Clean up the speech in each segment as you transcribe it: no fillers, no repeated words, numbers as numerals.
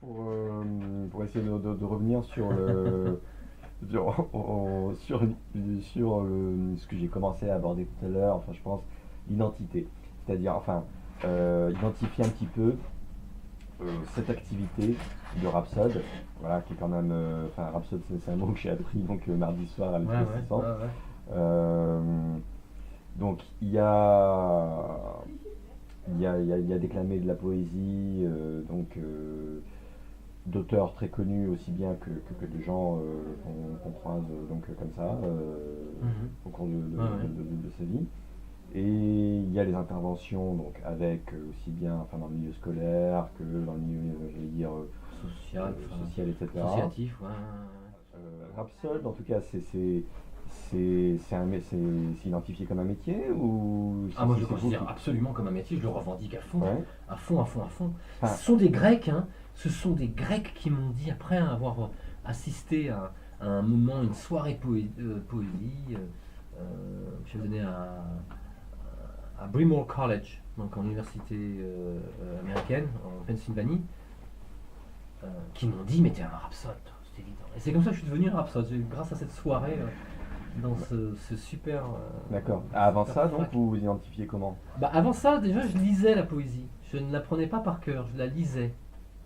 pour essayer de revenir sur sur ce que j'ai commencé à aborder tout à l'heure, enfin je pense l'identité, c'est-à-dire identifier un petit peu cette activité de Rhapsode, voilà, qui est quand même, Rhapsode c'est un mot que j'ai appris donc mardi soir à Ouais, l'Expo ouais, 600. ouais, ouais. Euh, donc il y a déclamé de la poésie, d'auteurs très connus aussi bien que de gens qu'on croise comme ça Mhm. au cours Ouais, ouais. de sa vie. Et il y a les interventions donc avec aussi bien dans le milieu scolaire que dans le milieu, j'allais dire, Social, enfin, social, etc. associatif, ouais, ouais, ouais. Rhapsode, en tout cas, c'est identifié comme un métier ou Ah, moi je le c'est vous considère qui... absolument comme un métier, je le revendique à fond, Ouais. à fond, à fond, à fond. Enfin, Ce sont des Grecs, hein, ce sont des Grecs qui m'ont dit, après avoir assisté à un moment, une soirée poésie, que j'ai donnée à Bryn Mawr College, donc en université américaine, en Pennsylvanie, qui m'ont dit, mais t'es un rhapsode, c'est évident. Et c'est comme ça que je suis devenu un rhapsode, grâce à cette soirée, dans ce super, d'accord. Avant super ça, donc, fac. vous vous identifiez comment? Bah avant ça, déjà, je lisais la poésie. Je ne l'apprenais pas par cœur, je la lisais.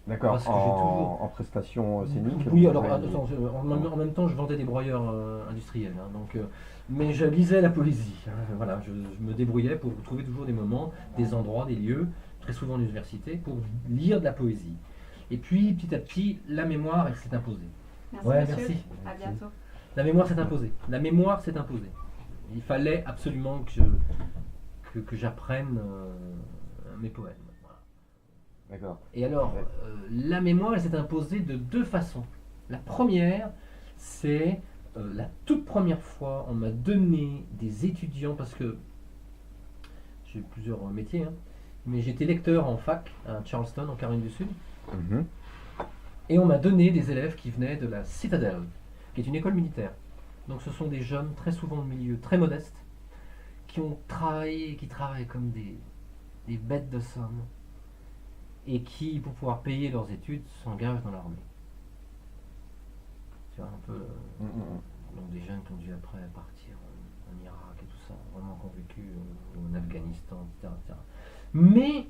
D'accord. Parce que j'ai toujours. En prestation scénique, Oui, vous alors avez... attends, Comment? en même temps, je vendais des broyeurs industriels, hein, donc, mais je lisais la poésie, hein, voilà, je me débrouillais pour trouver toujours des moments, des endroits, des lieux, très souvent en université, pour lire de la poésie. Et puis, petit à petit, la mémoire, elle s'est imposée. Merci Ouais, monsieur, merci. à bientôt. La mémoire s'est imposée. La mémoire s'est imposée. Il fallait absolument que j'apprenne mes poèmes. Voilà. D'accord. Et alors, Ouais. la mémoire, elle s'est imposée de deux façons. La première, c'est la toute première fois, on m'a donné des étudiants, parce que j'ai eu plusieurs métiers, hein, mais j'étais lecteur en fac à Charleston, en Caroline du Sud, Mhm. et on m'a donné des élèves qui venaient de la Citadel, qui est une école militaire. Donc ce sont des jeunes, très souvent de milieux très modestes, qui ont travaillé, qui travaillent comme des bêtes de somme, et qui, pour pouvoir payer leurs études, s'engagent dans l'armée. Tu vois, un peu. Mm, mm, mm. Donc des jeunes qui ont dû après partir en Irak et tout ça, vraiment qui ont vécu en Afghanistan, etc., etc. Mais,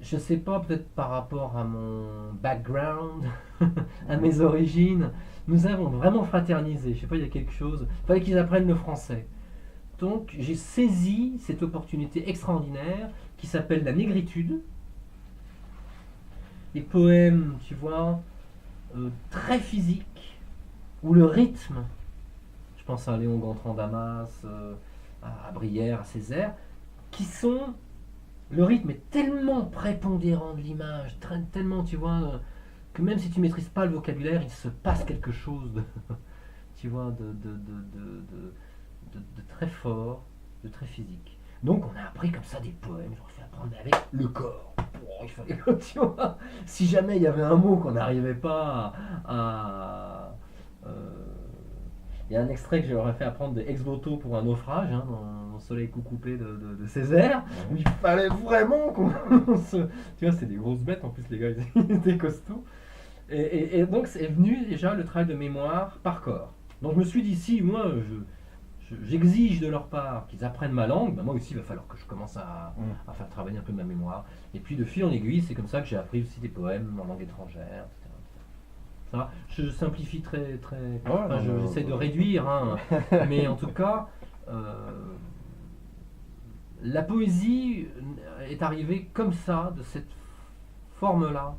je sais pas, peut-être par rapport à mon background, à Mhm. mes origines, nous avons vraiment fraternisé. Je sais pas, il y a quelque chose. Il fallait qu'ils apprennent le français. Donc j'ai saisi cette opportunité extraordinaire qui s'appelle la négritude. Des poèmes, tu vois, très physiques, où le rythme, je pense à Léon Gontran Damas, à Brière, à Césaire, qui sont. Le rythme est tellement prépondérant de l'image, tellement, tu vois, que même si tu maîtrises pas le vocabulaire, il se passe quelque chose de, tu vois, de très fort, de très physique. Donc on a appris comme ça des poèmes, je leur fais apprendre avec le corps. Oh, il fallait, tu vois, si jamais il y avait un mot qu'on n'arrivait pas il y a un extrait que j'aurais fait apprendre de Ex Voto pour un naufrage, hein, dans Soleil coupé de Césaire, où Ouais. il fallait vraiment qu'on se. Tu vois, c'est des grosses bêtes en plus, les gars, ils étaient costauds. Et donc, c'est venu déjà le travail de mémoire par corps. Donc, je me suis dit, si moi, j'exige de leur part qu'ils apprennent ma langue, ben moi aussi, il va falloir que je commence Mm. à faire travailler un peu ma mémoire. Et puis, de fil en aiguille, c'est comme ça que j'ai appris aussi des poèmes en langue étrangère, etc. Ça va. Je simplifie très, très. Ouais, Enfin, non, mais, j'essaie de réduire, hein, mais en tout cas, la poésie est arrivée comme ça, de cette forme-là,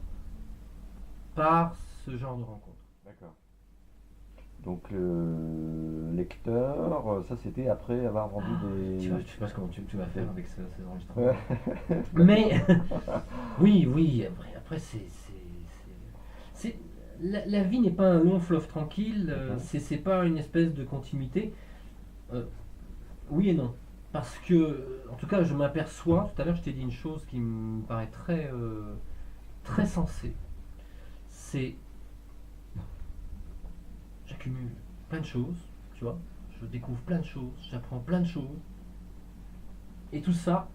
par ce genre de rencontre. d'accord. Donc, lecteur, ça c'était après avoir vendu Tu vois, des... je sais pas comment tu vas faire avec ces enregistrements. Ouais. Mais, oui, oui, après la vie n'est pas un long fleuve tranquille, Mhm. c'est pas une espèce de continuité. Euh, oui et non. Parce que, en tout cas, je m'aperçois, tout à l'heure je t'ai dit une chose qui me paraît très, très sensée. C'est, j'accumule plein de choses, tu vois, je découvre plein de choses, j'apprends plein de choses, et tout ça,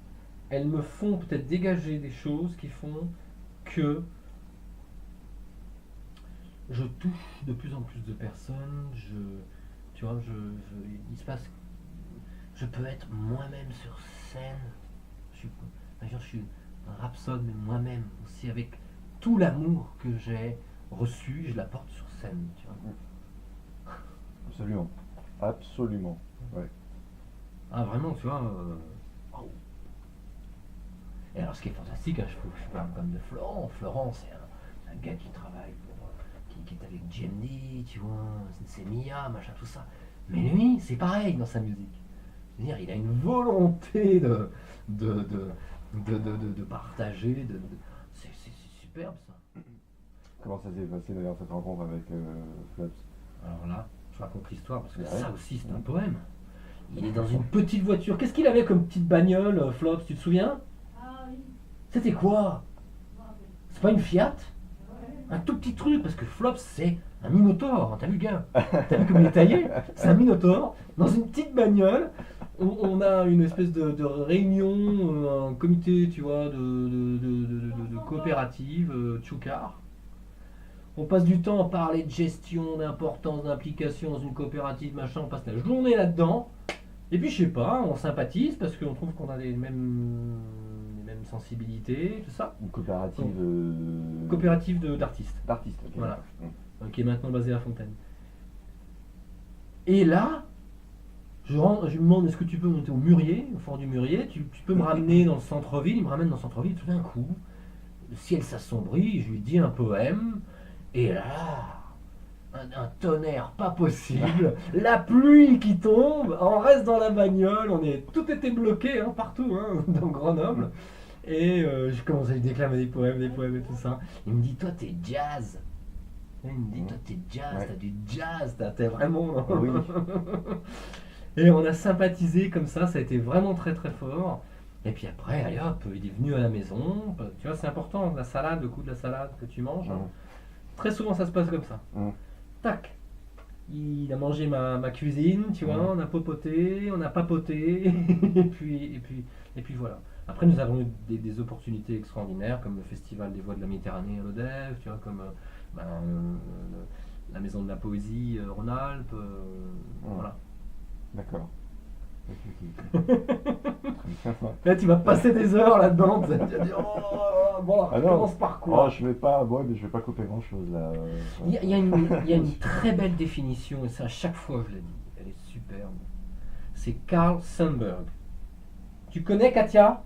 elles me font peut-être dégager des choses qui font que je touche de plus en plus de personnes. Tu vois, il se passe, je peux être moi-même sur scène. Je suis, d'ailleurs, je suis un rhapsode, mais moi-même aussi avec tout l'amour que j'ai reçu, je l'apporte sur scène. Tu vois. Absolument. Absolument. Ouais. Ah vraiment, tu vois. Waouh. Et alors, ce qui est fantastique, hein, je parle comme de Florent. Florent, c'est un gars qui travaille qui est avec GMD, tu vois, c'est Mia, machin, tout ça. Mais lui, c'est pareil dans sa musique. C'est-à-dire, il a une volonté de, de, de partager, c'est superbe ça. Comment ça s'est passé d'ailleurs cette rencontre avec Flops? Alors là, je raconte l'histoire parce que Ouais. ça aussi, c'est un poème. Il est dans une petite voiture. Qu'est-ce qu'il avait comme petite bagnole, Flops, tu te souviens? Ah oui, C'était quoi? je me rappelle. C'est pas une Fiat? Ouais. Un tout petit truc, parce que Flops, c'est un Minotaure. T'as vu le gars? T'as vu comme il est taillé? C'est un Minotaure dans une petite bagnole. On a une espèce de réunion, un comité, tu vois, de coopérative, Tchoukar. On passe du temps à parler de gestion, d'importance, d'implication dans une coopérative, machin. On passe la journée là-dedans. Et puis, je sais pas, on sympathise parce qu'on trouve qu'on a les mêmes sensibilités, tout ça. Une coopérative Coopérative d'artistes. d'artistes. Ok. Voilà. Mm. Qui est maintenant basé à Fontaine. Et là, je lui demande est-ce que tu peux monter au Murier, au fort du Murier, tu peux me ramener dans le centre-ville, il me ramène dans le centre-ville, tout d'un coup, le ciel s'assombrit, je lui dis un poème, et là, un tonnerre pas possible, la pluie qui tombe, on reste dans la bagnole, tout était bloqué hein, partout, hein, dans Grenoble, et je commence à lui déclamer des poèmes et tout ça. Il me dit toi t'es jazz. Il me dit toi t'es jazz, Ouais. t'as du jazz, t'es vraiment. Oui. Et on a sympathisé comme ça a été vraiment très très fort. Et puis après, allez hop, il est venu à la maison. Tu vois, c'est important, la salade, le coup de la salade que tu manges. Mm. Très souvent, ça se passe comme ça. Mm. Tac. Il a mangé ma cuisine, tu vois, on a popoté, on a papoté, et puis voilà. Après, nous avons eu des opportunités extraordinaires, comme le Festival des Voix de la Méditerranée à l'ODEF, tu vois, comme la Maison de la Poésie Rhône-Alpes, voilà. D'accord. Ok. Très bien. Là, tu vas passer des heures là-dedans, tu vas te dire, oh, bon, Ah on non. commence par quoi? Oh, je vais pas, ouais, mais je vais pas couper grand chose là. Il y a une très belle définition, et ça à chaque fois je l'ai dit, elle est superbe. C'est Carl Sandburg. Tu connais Katia?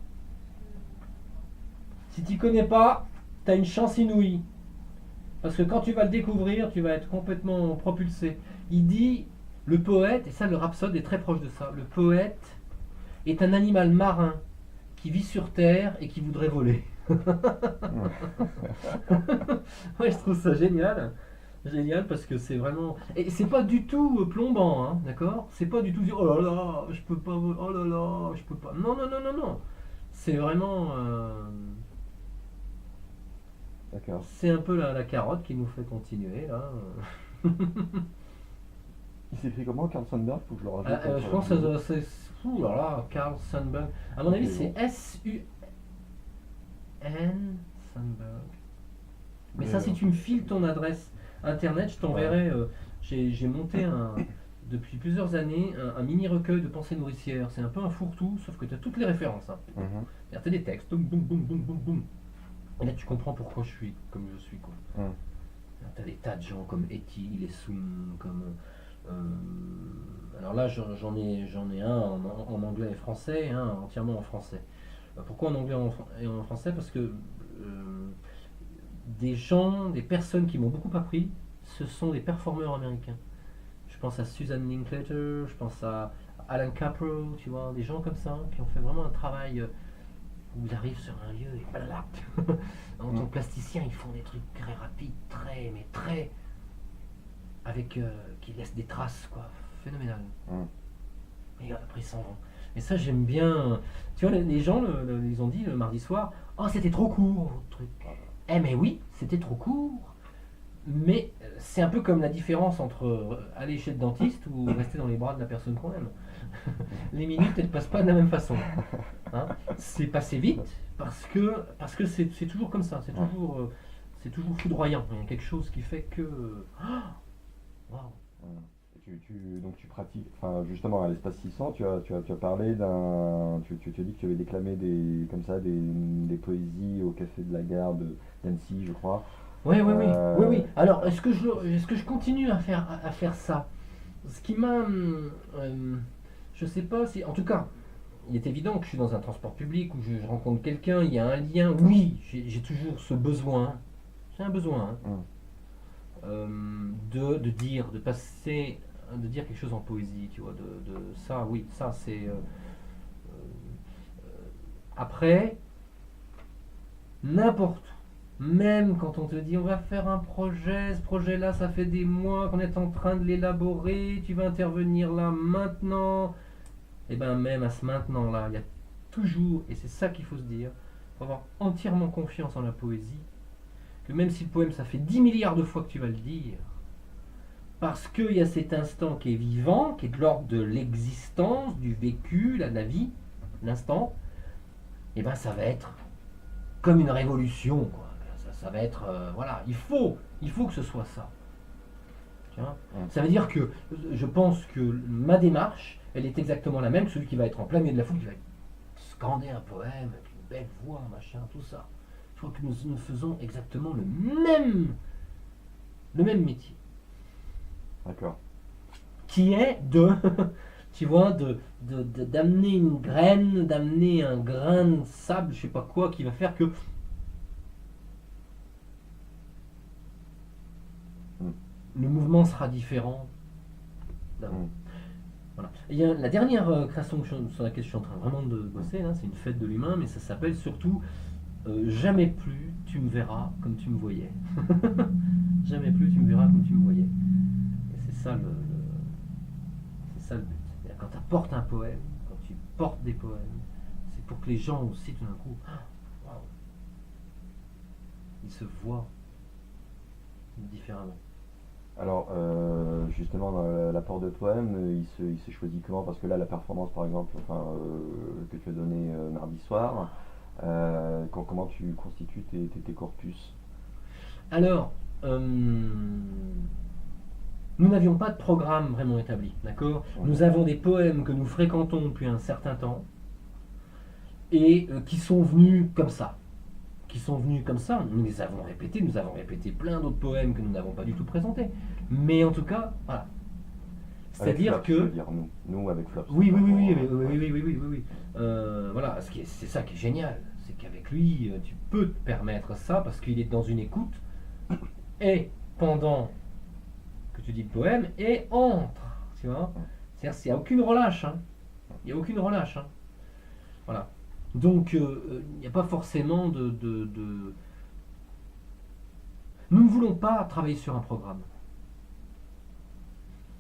Si tu connais pas, tu as une chance inouïe. Parce que quand tu vas le découvrir, tu vas être complètement propulsé. Il dit, le poète, et ça le rhapsode est très proche de ça, le poète est un animal marin qui vit sur terre et qui voudrait voler. Ouais, je trouve ça génial. Génial parce que c'est vraiment. Et c'est pas du tout plombant, hein, d'accord? C'est pas du tout dire oh là là, je peux pas, oh là là, je peux pas. Non, non, non, non, non. C'est vraiment. D'accord. C'est un peu la carotte qui nous fait continuer là. Il s'écrit comment, Carl Sandburg? Faut que je le rajoute. Je pense que c'est. Ouh là là, Carl Sandburg. À mon avis, Ok, c'est bon. S-U-N Sandburg. Mais Mais ça, si tu me files ton adresse internet, je t'enverrai. J'ai monté depuis plusieurs années un mini recueil de pensées nourricières. C'est un peu un fourre-tout, sauf que tu as toutes les références. Hein. Mhm. Tu as des textes, boum, boum, boum, boum, boum, boum. Et là, tu comprends pourquoi je suis comme je suis. Mm. Tu as des tas de gens comme Etty, les Soum, comme. Alors là, j'en ai un en anglais et français, un entièrement en français. Pourquoi en anglais et en français? Parce que des personnes qui m'ont beaucoup appris, ce sont des performeurs américains. Je pense à Susan Linklater, je pense à Alan Caprow, tu vois, des gens comme ça qui ont fait vraiment un travail où ils arrivent sur un lieu et voilà. En tant que plasticien, ils font des trucs très rapides, mais très avec qui laissent des traces, quoi, phénoménal. Et après ils s'en vont. Et ça j'aime bien. Tu vois, les gens, ils ont dit le mardi soir, oh c'était trop court votre truc. Eh mais oui, c'était trop court. Mais c'est un peu comme la différence entre aller chez le dentiste ou rester dans les bras de la personne qu'on aime. Les minutes, elles ne passent pas de la même façon. Hein, c'est passé vite parce que c'est toujours comme ça. C'est toujours c'est toujours foudroyant. Il y a quelque chose qui fait que... Waouh. Voilà. Et donc tu pratiques, enfin justement à l'espace 600, tu as parlé d'un, tu te dis que tu avais déclamé comme ça, des poésies au Café de la Gare d'Annecy, je crois. Oui, oui, oui, Euh, oui, oui. Alors, est-ce que je continue à faire ça? Ce qui m'a... je sais pas si... En tout cas, il est évident que je suis dans un transport public où je rencontre quelqu'un, il y a un lien. Oui, j'ai toujours ce besoin. J'ai un besoin, hein, hum, de dire, de passer, de dire quelque chose en poésie, tu vois. De ça, oui, ça c'est... après, n'importe où. Même quand on te dit on va faire un projet, ce projet-là, ça fait des mois qu'on est en train de l'élaborer, tu vas intervenir là maintenant. Et bien même à ce maintenant-là, il y a toujours, et c'est ça qu'il faut se dire, il faut avoir entièrement confiance en la poésie, que même si le poème ça fait 10 milliards de fois que tu vas le dire, parce qu'il y a cet instant qui est vivant, qui est de l'ordre de l'existence, du vécu, de la vie, l'instant, et ben ça va être comme une révolution, quoi. Ça va être, voilà, il faut que ce soit ça. Tu vois. Ça veut dire que je pense que ma démarche, elle est exactement la même que celui qui va être en plein milieu de la foule, qui va scander un poème avec une belle voix, machin, tout ça. Je crois que nous faisons exactement le même métier, d'accord. qui est tu vois, d'amener une graine, d'amener un grain de sable, je sais pas quoi, qui va faire que Mm. le mouvement sera différent. Hum, Voilà. Il y a la dernière création sur laquelle je suis en train vraiment de bosser, là, c'est une fête de l'humain, mais ça s'appelle surtout Jamais plus tu me verras comme tu me voyais. Jamais plus tu me verras comme tu me voyais. Et c'est ça le but. C'est-à-dire, quand tu apportes un poème, quand tu portes des poèmes, c'est pour que les gens aussi tout d'un coup, waouh, ils se voient différemment. Alors, justement, dans l'apport de poèmes, il se choisit comment? Parce que là, la performance, par exemple, enfin, que tu as donnée mardi soir, comment tu constitues tes corpus? Alors, nous n'avions pas de programme vraiment établi, d'accord? Nous avons des poèmes que nous fréquentons depuis un certain temps et qui sont venus comme ça. Nous les avons répétés, nous avons répété plein d'autres poèmes que nous n'avons pas du tout présentés. Mais en tout cas, voilà. Avec C'est-à-dire Flops, je veux que... dire, nous avec Flops. Oui, oui, oui, oui, oui, oui, oui, oui, oui, oui, oui. Voilà, c'est ça qui est génial. C'est qu'avec lui, tu peux te permettre ça parce qu'il est dans une écoute et pendant que tu dis le poème et entre, tu vois. C'est-à-dire qu'il n'y a aucune relâche, hein. Il n'y a aucune relâche, hein. Voilà. Donc, il n'y a pas forcément Nous ne voulons pas travailler sur un programme.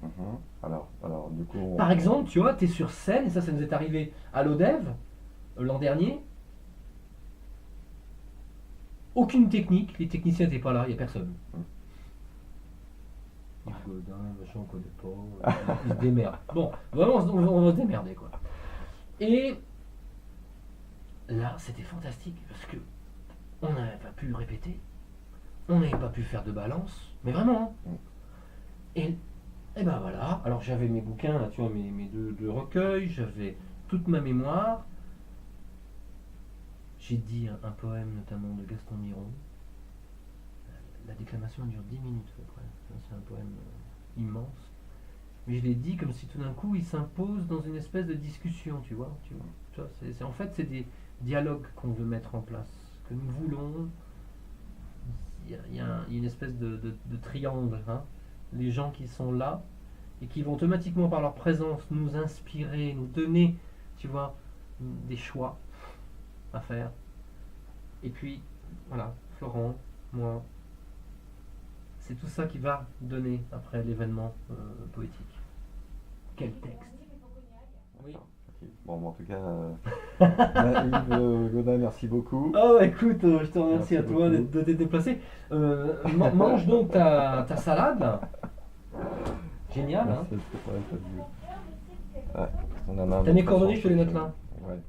Mhm. Alors, du coup, Par exemple, tu vois, tu es sur scène, et ça nous est arrivé à l'ODEV l'an dernier. Aucune technique, les techniciens n'étaient pas là, il n'y a personne. Godin, machin, on connaît pas, ils se démerdent. Bon, vraiment, on va se démerder, quoi. Et là, c'était fantastique, parce que on n'avait pas pu répéter, on n'avait pas pu faire de balance, mais vraiment. Hein. Et ben voilà, alors j'avais mes bouquins, là, tu vois, mes deux recueils, j'avais toute ma mémoire. J'ai dit un poème notamment de Gaston Miron. La déclamation dure 10 minutes à peu près. C'est un poème immense. Mais je l'ai dit comme si tout d'un coup il s'impose dans une espèce de discussion, tu vois. En fait, c'est des dialogues qu'on veut mettre en place, que nous voulons. Il y a une espèce de triangle. Hein. Les gens qui sont là et qui vont automatiquement par leur présence nous inspirer, nous donner, tu vois, des choix à faire. Et puis, voilà, Florent, moi, c'est tout ça qui va donner après l'événement poétique. Quel texte. Oui. ok. Bon, en tout cas, Yves Godin, merci beaucoup. Oh, écoute, je te remercie Merci à toi beaucoup. de t'être déplacé. Mange donc ta salade, là. Génial, hein. Merci, c'était pas mal, t'as vu. Ouais, on a T'as mes coordonnées, je te les note là. Ouais.